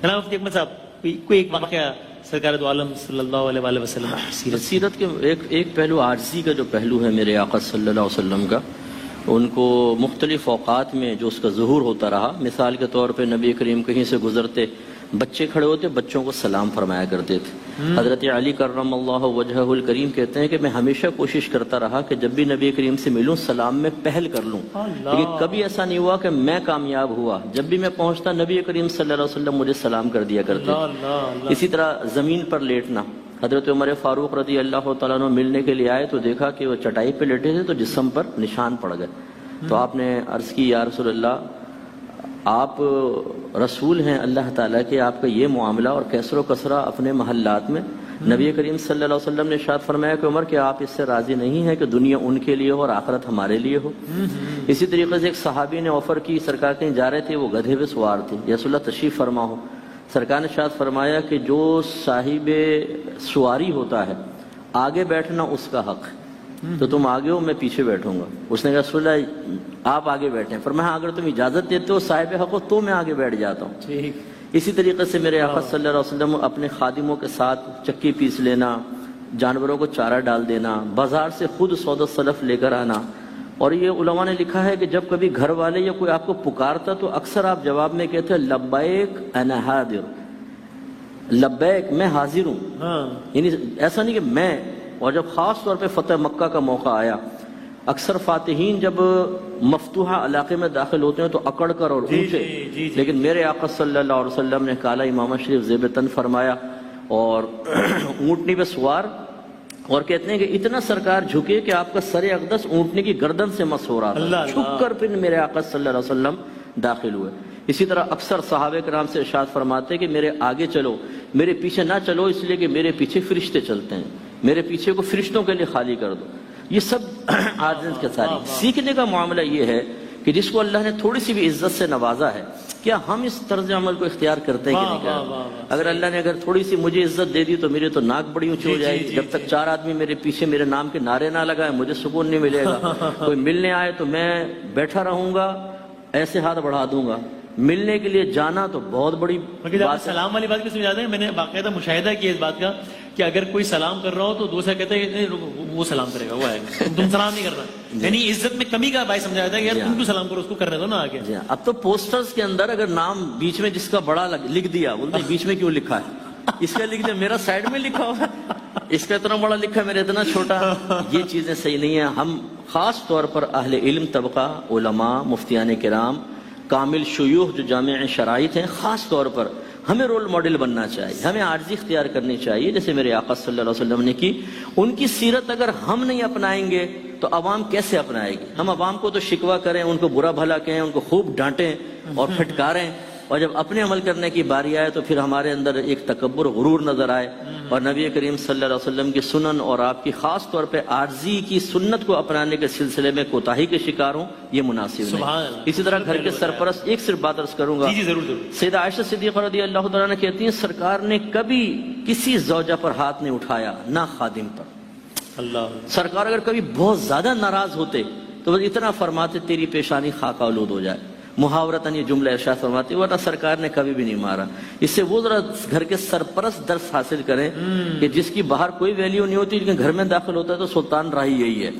جناب مفتی احمد صاحب کوئی ایک واقعہ سرکار دو عالم صلی اللہ علیہ وسلم سیرت کے ایک پہلو عاجزی کا جو پہلو ہے میرے آقا صلی اللہ علیہ وسلم کا، ان کو مختلف اوقات میں جو اس کا ظہور ہوتا رہا. مثال کے طور پہ نبی کریم کہیں سے گزرتے، بچے کھڑے ہوتے، بچوں کو سلام فرمایا کرتے تھے. حضرت علی کرم اللہ وجہہ الکریم کہتے ہیں کہ میں ہمیشہ کوشش کرتا رہا کہ جب بھی نبی کریم سے ملوں سلام میں پہل کر لوں، لیکن کبھی ایسا نہیں ہوا کہ میں کامیاب ہوا. جب بھی میں پہنچتا نبی کریم صلی اللہ علیہ وسلم مجھے سلام کر دیا کرتے. اسی طرح زمین پر لیٹنا، حضرت عمر فاروق رضی اللہ تعالیٰ عنہ ملنے کے لیے آئے تو دیکھا کہ وہ چٹائی پہ لیٹے تھے تو جسم پر نشان پڑ گئے. تو آپ نے عرض کی یا رسول اللہ، آپ رسول ہیں اللہ تعالیٰ کے، آپ کا یہ معاملہ اور کیسر و کسرہ اپنے محلات میں. نبی کریم صلی اللہ علیہ وسلم نے ارشاد فرمایا کہ عمر کہ آپ اس سے راضی نہیں ہیں کہ دنیا ان کے لیے ہو اور آخرت ہمارے لیے ہو. اسی طریقے سے ایک صحابی نے آفر کی، سرکار کہیں جا رہے تھے، وہ گدھے پہ سوار تھے، یا رسول اللہ تشریف فرما ہو. سرکار نے ارشاد فرمایا کہ جو صاحب سواری ہوتا ہے آگے بیٹھنا اس کا حق ہے، تو تم آگے ہو میں پیچھے بیٹھوں گا. اس نے کہا رسول اللہ آپ آگے بیٹھیں. فرمایا اگر تم اجازت دیتے ہو صاحب حق ہو تو میں آگے بیٹھ جاتا ہوں. اسی طریقے سے میرے آقا صلی اللہ علیہ وسلم اپنے خادموں کے ساتھ چکی پیس لینا، جانوروں کو چارہ ڈال دینا، بازار سے خود سودا سلف لے کر آنا. اور یہ علماء نے لکھا ہے کہ جب کبھی گھر والے یا کوئی آپ کو پکارتا تو اکثر آپ جواب میں کہتے ہیں لبیک انا حاضر، لبیک میں حاضر ہوں. یعنی ایسا نہیں کہ میں. اور جب خاص طور پہ فتح مکہ کا موقع آیا، اکثر فاتحین جب مفتوحہ علاقے میں داخل ہوتے ہیں تو اکڑ کر اور اونچے، لیکن میرے آقا صلی اللہ علیہ وسلم نے کالا امامہ شریف زیب تن فرمایا اور اونٹنی پہ سوار، اور کہتے ہیں کہ اتنا سرکار جھکے کہ آپ کا سر اقدس اونٹنی کی گردن سے مس ہو رہا تھا. جھک کر پھر میرے آقا صلی اللہ علیہ وسلم داخل ہوئے. اسی طرح اکثر صحابہ کرام سے ارشاد فرماتے کہ میرے آگے چلو، میرے پیچھے نہ چلو، اس لیے کہ میرے پیچھے فرشتے چلتے ہیں، میرے پیچھے کو فرشتوں کے لیے خالی کر دو. یہ سب عاجز کے ساری. سیکھنے کا معاملہ یہ ہے کہ جس کو اللہ نے تھوڑی سی بھی عزت سے نوازا ہے، کیا ہم اس طرز عمل کو اختیار کرتے ہیں کہ نہیں کرتے؟ اگر اللہ نے تھوڑی سی مجھے عزت دے دی تو میرے تو ناک بڑی اونچی ہو جائے گی. جب تک 4 آدمی میرے پیچھے میرے نام کے نعرے نہ لگائے مجھے سکون نہیں ملے گا. کوئی ملنے آئے تو میں بیٹھا رہوں گا، ایسے ہاتھ بڑھا دوں گا. ملنے کے لیے جانا تو بہت بڑی بات. سلام والی بات بھی سمجھا دیں. میں نے باقاعدہ مشاہدہ کیا اس بات کا کہ اگر کوئی سلام کر رہا ہو تو دوسرا کہتا ہے وہ سلام کرے گا، وہ آئے گا، تم سلام نہیں کرنا. یعنی عزت میں کمی کا باعث سمجھا جاتا ہے کہ یار تم کیوں سلام کرو، اس کو کرنے دو نا آگے. اب تو پوسٹرز کے اندر اگر نام بیچ میں جس کا بڑا لکھ دیا، بولتے بیچ میں کیوں لکھا ہے، اس کا لکھ دیا، میرا سائڈ میں لکھا ہوا ہے، اس کا اتنا بڑا لکھا ہے میرا اتنا چھوٹا. یہ چیزیں صحیح نہیں ہیں. ہم خاص طور پر اہل علم طبقہ، علماء، مفتیان کرام، کامل شیوخ جو جامع شرائط ہیں، خاص طور پر ہمیں رول ماڈل بننا چاہیے، ہمیں عاجزی اختیار کرنی چاہیے جیسے میرے آقا صلی اللہ علیہ وسلم نے کی. ان کی سیرت اگر ہم نہیں اپنائیں گے تو عوام کیسے اپنائے گی؟ ہم عوام کو تو شکوہ کریں، ان کو برا بھلا کہیں، ان کو خوب ڈانٹیں اور پھٹکاریں، اور جب اپنے عمل کرنے کی باری آئے تو پھر ہمارے اندر ایک تکبر، غرور نظر آئے. اور نبی کریم صلی اللہ علیہ وسلم کی سنن اور آپ کی خاص طور پہ عاجزی کی سنت کو اپنانے کے سلسلے میں کوتاہی کے شکار ہوں، یہ مناسب نہیں. اسی طرح گھر کے سرپرست، ایک صرف بات عرض کروں گا. سیدہ عائشہ صدیقہ رضی اللہ تعالیٰ نے کہتی ہیں سرکار نے کبھی کسی زوجہ پر ہاتھ نہیں اٹھایا، نہ خادم پر. سرکار اگر کبھی بہت زیادہ ناراض ہوتے تو بس اتنا فرماتے تیری پیشانی خاک آلود ہو جائے، محاورتاً یہ جملہ ارشاد فرماتے، ورنہ سرکار نے کبھی بھی نہیں مارا. اس سے وہ ذرا گھر کے سرپرست درس حاصل کریں کہ جس کی باہر کوئی ویلیو نہیں ہوتی لیکن گھر میں داخل ہوتا ہے تو سلطان راہی یہی ہے.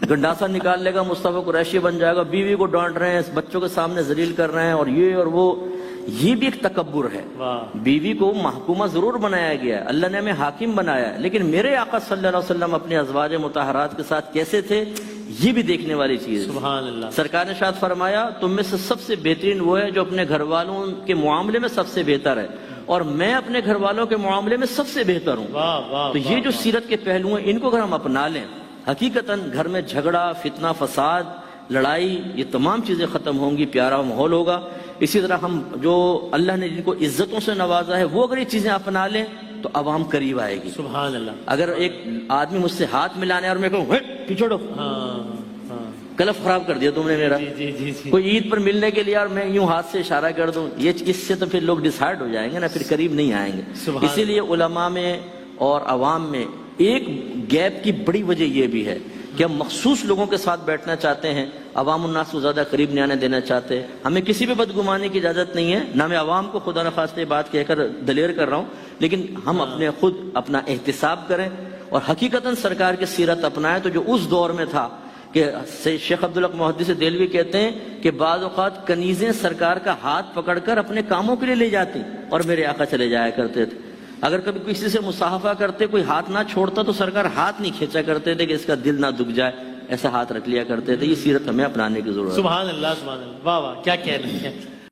گنڈاسا نکال لے گا، مصطفیٰ قریشی بن جائے گا، بیوی کو ڈانٹ رہے ہیں، بچوں کے سامنے ذلیل کر رہے ہیں، اور یہ اور وہ. یہ بھی ایک تکبر ہے. بیوی کو محکومہ ضرور بنایا گیا ہے، اللہ نے ہمیں حاکم بنایا ہے، لیکن میرے آقا صلی اللہ علیہ وسلم اپنے ازواج مطہرات کے ساتھ کیسے تھے یہ بھی دیکھنے والی چیز ہے. سبحان اللہ. سرکار نے ارشاد فرمایا تم میں سے سب سے بہترین وہ ہے جو اپنے گھر والوں کے معاملے میں سب سے بہتر ہے، اور میں اپنے گھر والوں کے معاملے میں سب سے بہتر ہوں. تو یہ جو سیرت کے پہلو ہیں ان کو اگر ہم اپنا لیں، حقیقتاً گھر میں جھگڑا، فتنہ، فساد، لڑائی، یہ تمام چیزیں ختم ہوں گی، پیارا ماحول ہوگا. اسی طرح ہم جو اللہ نے جن کو عزتوں سے نوازا ہے وہ اگر یہ چیزیں اپنا لیں تو عوام قریب آئے گی. سبحان اللہ. اگر ایک آدمی مجھ سے ہاتھ ملانے اور میں کہوں پیچھوڑو، کلف خراب کر دیا تم نے میرا. کوئی عید پر ملنے کے لیے اور میں یوں ہاتھ سے اشارہ کر دوں، یہ اس سے تو پھر لوگ ڈسہارڈ ہو جائیں گے نا، پھر قریب نہیں آئیں گے. اسی لیے علماء میں اور عوام میں ایک گیپ کی بڑی وجہ یہ بھی ہے کہ ہم مخصوص لوگوں کے ساتھ بیٹھنا چاہتے ہیں، عوام الناس کو زیادہ قریب نہیں آنے دینا چاہتے. ہمیں کسی پہ بدگمانی کی اجازت نہیں ہے, نہ میں عوام کو خدا نخواستہ یہ بات کہہ کر دلیر کر رہا ہوں, لیکن ہم اپنے خود اپنا احتساب کریں اور حقیقتاً سرکار کی سیرت اپنائیں. تو جو اس دور میں تھا کہ شیخ عبدالحق محدث دہلوی کہتے ہیں کہ بعض اوقات کنیزیں سرکار کا ہاتھ پکڑ کر اپنے کاموں کے لیے لے جاتی اور میرے آقا چلے جایا کرتے تھے. اگر کبھی کسی سے مصافحہ کرتے کوئی ہاتھ نہ چھوڑتا تو سرکار ہاتھ نہیں کھینچا کرتے تھے کہ اس کا دل نہ دکھ جائے, ایسا ہاتھ رکھ لیا کرتے تھے. یہ سیرت ہمیں اپنانے کی ضرورت ہے. سبحان اللہ, سبحان اللہ, واہ واہ, کیا کہہ رہے ہیں.